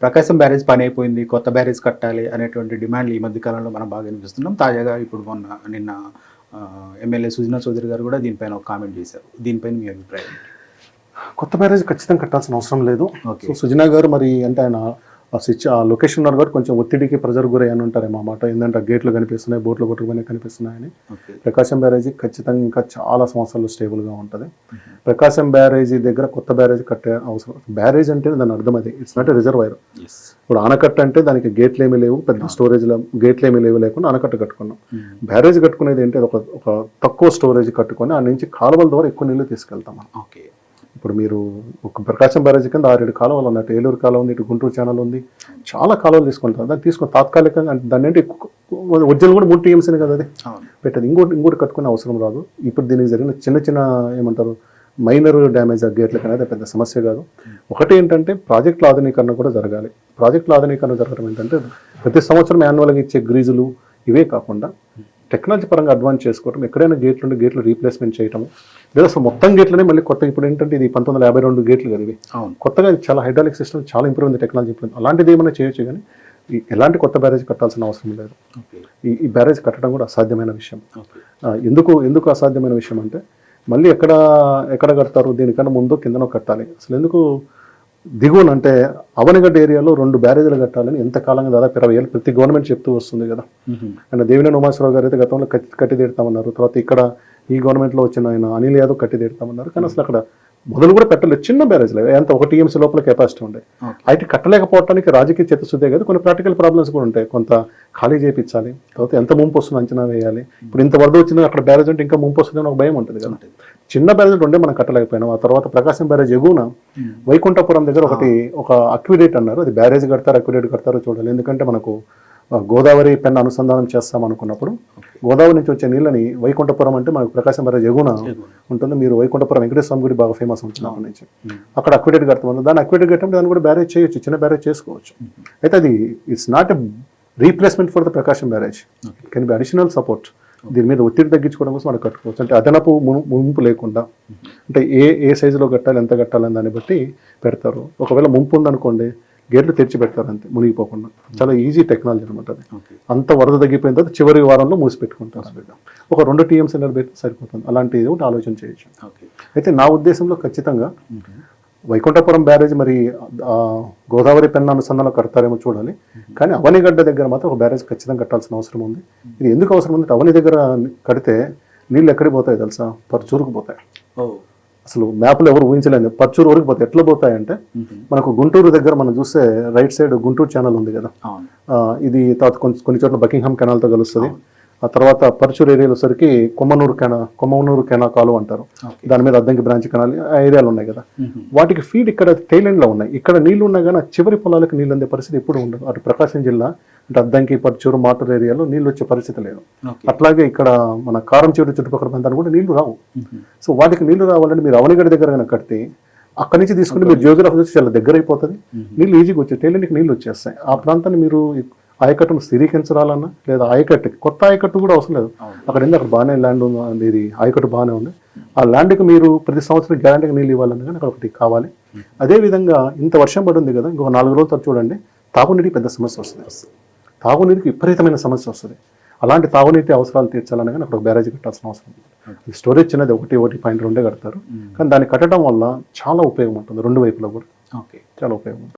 ప్రకాశం barrage పని అయిపోయింది, కొత్త బ్యారేజ్ కట్టాలి అనేటువంటి డిమాండ్లు ఈ మధ్య కాలంలో మనం బాగా వినిపిస్తున్నాం. తాజాగా ఇప్పుడు నిన్న ఎమ్మెల్యే సుజనా చౌదరి గారు కూడా దీనిపైన ఒక కామెంట్ చేశారు. దీనిపైన మీ అభిప్రాయం ఏంటి? కొత్త బ్యారేజ్ ఖచ్చితంగా కట్టాల్సిన అవసరం లేదు. ఓకే. సో సుజనా గారు మరి అంటే ఆయన ఆ లొకేషన్ ఉన్నారు కాబట్టి కొంచెం ఒత్తిడికి ప్రెజర్ గురయ్యని ఉంటారేమో మాట. ఏంటంటే గేట్లు కనిపిస్తున్నాయి, బోట్లు కొట్టుకునే కనిపిస్తున్నాయని. ప్రకాశం బ్యారేజీ ఖచ్చితంగా ఇంకా చాలా సంవత్సరాలు స్టేబుల్గా ఉంటుంది. ప్రకాశం బ్యారేజీ దగ్గర కొత్త బ్యారేజ్ కట్టే అవసరం. బ్యారేజ్ అంటే దాని అర్థం అది, ఇట్స్ నాట్ ఎ రిజర్వాయర్. ఇప్పుడు ఆనకట్ట అంటే దానికి గేట్లు ఏమీ లేవు, పెద్ద స్టోరేజ్లో గేట్లు ఏమీ లేవు, లేకుండా ఆనకట్ట కట్టుకున్నాం. బ్యారేజ్ కట్టుకునేది ఏంటి, ఒక తక్కువ స్టోరేజ్ కట్టుకొని ఆ నుంచి కాలువల ద్వారా ఎక్కువ నీళ్ళు తీసుకెళ్తాం మనం. ఓకే. ఇప్పుడు మీరు ఒక ప్రకాశం బ్యారేజ్ కింద 6-7 కాలువలు ఉన్నట్టు, ఏలూరు కాలువ ఉంది, ఇటు గుంటూరు ఛానల్ ఉంది, చాలా కాలువలు తీసుకుంటారు. దాన్ని తీసుకొని తాత్కాలికంగా దాన్ని అంటే ఒరిజినల్ కూడా 3 TMC కదా అది పెట్టదు. ఇంకోటి కట్టుకునే అవసరం రాదు. ఇప్పుడు దీనికి జరిగిన చిన్న ఏమంటారు మైనర్ డ్యామేజ్ ఆ గేట్లకి అనేది పెద్ద సమస్య కాదు. ఒకటి ఏంటంటే ప్రాజెక్టుల ఆధునీకరణ కూడా జరగాలి. ప్రాజెక్టుల ఆధునీకరణ జరగడం ఏంటంటే ప్రతి సంవత్సరం యాన్యువల్గా ఇచ్చే గ్రీజులు ఇవే కాకుండా టెక్నాలజీ పరంగా అడ్వాన్స్ చేసుకోవడం, ఎక్కడైనా గేట్లు రీప్లేస్మెంట్ చేయటం, లేదా అసలు మొత్తం గేట్లనే మళ్ళీ కొత్త. ఇప్పుడు ఏంటంటే ఇది 1952 గేట్లు కదా ఇవి. కొత్తగా చాలా హైడ్రాలిక్ సిస్టమ్ చాలా ఇంప్రూవ్ ఉంది, టెక్నాలజీ ఇంప్రూవ్. అలాంటిది ఏమైనా చేయొచ్చు, కానీ ఎలాంటి కొత్త బ్యారేజ్ కట్టాల్సిన అవసరం లేదు. ఈ బ్యారేజ్ కట్టడం కూడా అసాధ్యమైన విషయం. ఎందుకు అసాధ్యమైన విషయం అంటే మళ్ళీ ఎక్కడ కడతారు, దీనికన్నా ముందు కిందనో కట్టాలి. అసలు ఎందుకు దిగువన అంటే అవనిగడ్డ ఏరియాలో 2 బ్యారేజీలు కట్టాలని ఎంతకాలంగా దాదాపు 20 ఏళ్ళు ప్రతి గవర్నమెంట్ చెప్తూ వస్తుంది కదా. అండ్ దేవినేని ఉమాశ్వరరావు గారు అయితే గతంలో కట్టి తీరుతామన్నారు. తర్వాత ఇక్కడ ఈ గవర్నమెంట్లో వచ్చిన ఆయన అనిల్ యాదవ్ కట్టి తీరుతామన్నారు. కానీ అసలు అక్కడ మొదలు కూడా పెట్టలేదు. చిన్న బ్యారేజ్లు ఎంత 1 TMC లోపల కెపాసిటీ ఉండే. అయితే కట్టలేకపోవడానికి రాజకీయ చిత్తశుద్ధే కదా, కొన్ని ప్రాక్టికల్ ప్రాబ్లమ్స్ కూడా ఉంటాయి. కొంత ఖాళీ చేయించాలి, తర్వాత ఎంత ముంపు వస్తుందో అంచనా వేయాలి. ఇప్పుడు ఇంత వరద వచ్చినా అక్కడ బ్యారేజ్ ఉంటే ఇంకా ముంపు వస్తుందని ఒక భయం ఉంటుంది కదా. చిన్న బ్యారేజ్ ఉండే మనం కట్టలేకపోయినాం. ఆ తర్వాత ప్రకాశం బ్యారేజ్ ఎగువన వైకుంఠపురం దగ్గర ఒక అక్విడేట్ అన్నారు. అది బ్యారేజ్ కడతారు, అక్విడేట్ కడతారో చూడాలి. ఎందుకంటే మనకు గోదావరి పెన్న అనుసంధానం చేస్తాం అనుకున్నప్పుడు గోదావరి నుంచి వచ్చే నీళ్ళని వైకుంఠపురం అంటే మనకు ప్రకాశం బ్యారేజ్ ఎగువన ఉంటుంది. మీరు వైకుంఠపురం వెంకటేశ్వర స్వామి గుడి బాగా ఫేమస్ ఉంటుంది అక్కడి నుంచి. అక్కడ అక్విడేట్ కడతాం. దాన్ని అక్విడేట్ కట్టడం దాన్ని కూడా బ్యారేజ్ చేయొచ్చు, చిన్న బ్యారేజ్ చేసుకోవచ్చు. అయితే అది it's not a replacement for the Prakasam barrage, it can be additional support. దీని మీద ఒత్తిడి తగ్గించుకోవడం కోసం మనం కట్టుకోవచ్చు. అంటే అదనపు ముంపు లేకుండా, అంటే ఏ సైజులో కట్టాలి, ఎంత కట్టాలని దాన్ని బట్టి పెడతారు. ఒకవేళ ముంపు ఉందనుకోండి, గేట్లు తెరిచి పెడతారు అంతే, మునిగిపోకుండా. చాలా ఈజీ టెక్నాలజీ అనమాట అది. అంత వరద తగ్గిపోయిన తర్వాత చివరి వారంలో మూసి పెట్టుకుంటారు. ఒక 2 TMC పెట్టి సరిపోతుంది. అలాంటిది ఒకటి ఆలోచన చేయొచ్చు. అయితే నా ఉద్దేశంలో ఖచ్చితంగా వైకుంఠపురం బ్యారేజ్ మరి గోదావరి పెన్న అనుసంధానం కడతారేమో చూడాలి. కానీ అవనిగడ్డ దగ్గర మాత్రం ఒక బ్యారేజ్ ఖచ్చితంగా కట్టాల్సిన అవసరం ఉంది. ఇది ఎందుకు అవసరం ఉంది, అవని దగ్గర కడితే నీళ్ళు ఎక్కడికి పోతాయి తెలుసా, పర్చూరుకు పోతాయి. అసలు మ్యాప్లో ఎవరు ఊహించలేదు, పర్చూరు వరకు పోతాయి. ఎట్లా పోతాయంటే మనకు గుంటూరు దగ్గర మనం చూస్తే రైట్ సైడ్ గుంటూరు ఛానల్ ఉంది కదా, ఇది తర్వాత కొన్ని చోట్ల బకింగ్హామ్ కెనాల్తో కలుస్తుంది. ఆ తర్వాత పర్చూరు ఏరియాలో సరికి కొమ్మనూరు కెనా కాలువ అంటారు. దాని మీద అద్దంకి బ్రాంచ్ కెనాల్ ఆ ఏరియాలు ఉన్నాయి కదా, వాటికి ఫీడ్ ఇక్కడ టైలెండ్లో ఉన్నాయి. ఇక్కడ నీళ్లు ఉన్నాయి కానీ చివరి పొలాలకు నీళ్ళు అందే పరిస్థితి ఎప్పుడు ఉండదు. అటు ప్రకాశం జిల్లా అంటే అద్దంకి, పర్చూరు, మాటూరు ఏరియాలో నీళ్ళు వచ్చే పరిస్థితి లేదు. అట్లాగే ఇక్కడ మన కారంచేడు చుట్టుపక్కల ప్రాంతానికి కూడా నీళ్లు రావు. సో వాటికి నీళ్లు రావాలంటే మీరు అవనిగడ్డ దగ్గర కడితే అక్కడి నుంచి తీసుకుంటే మీరు జియోగ్రఫీ వచ్చి చాలా దగ్గర అయిపోతుంది. నీళ్ళు ఈజీగా వచ్చాయి, టైలెండ్కి నీళ్ళు వచ్చేస్తాయి. ఆ ప్రాంతాన్ని మీరు ఆయకట్టును స్థిరీకరించాలన్నా, లేదా ఆయకట్టుకి కొత్త ఆయకట్టు కూడా అవసరం లేదు. అక్కడ బాగానే ల్యాండ్ ఉంది, ఇది ఆయకట్టు బాగానే ఉంది. ఆ ల్యాండ్కి మీరు ప్రతి సంవత్సరం గ్యారంటీగా నీళ్ళు ఇవ్వాలన్నా కానీ అక్కడ ఒకటి కావాలి. అదేవిధంగా ఇంత వర్షం పడింది కదా, ఇంకొక 4 రోజుల తర్వాత చూడండి తాగునీటికి పెద్ద సమస్య వస్తుంది. తాగునీటికి విపరీతమైన సమస్య వస్తుంది. అలాంటి తాగునీటి అవసరాలు తీర్చాలని కానీ అక్కడ ఒక బ్యారేజ్ కట్టాల్సిన అవసరం ఉంది. స్టోరేజ్ చిన్నది 1.2 కడతారు, కానీ దాన్ని కట్టడం వల్ల చాలా ఉపయోగం ఉంటుంది. 2 వైపులా కూడా చాలా ఉపయోగం ఉంటుంది.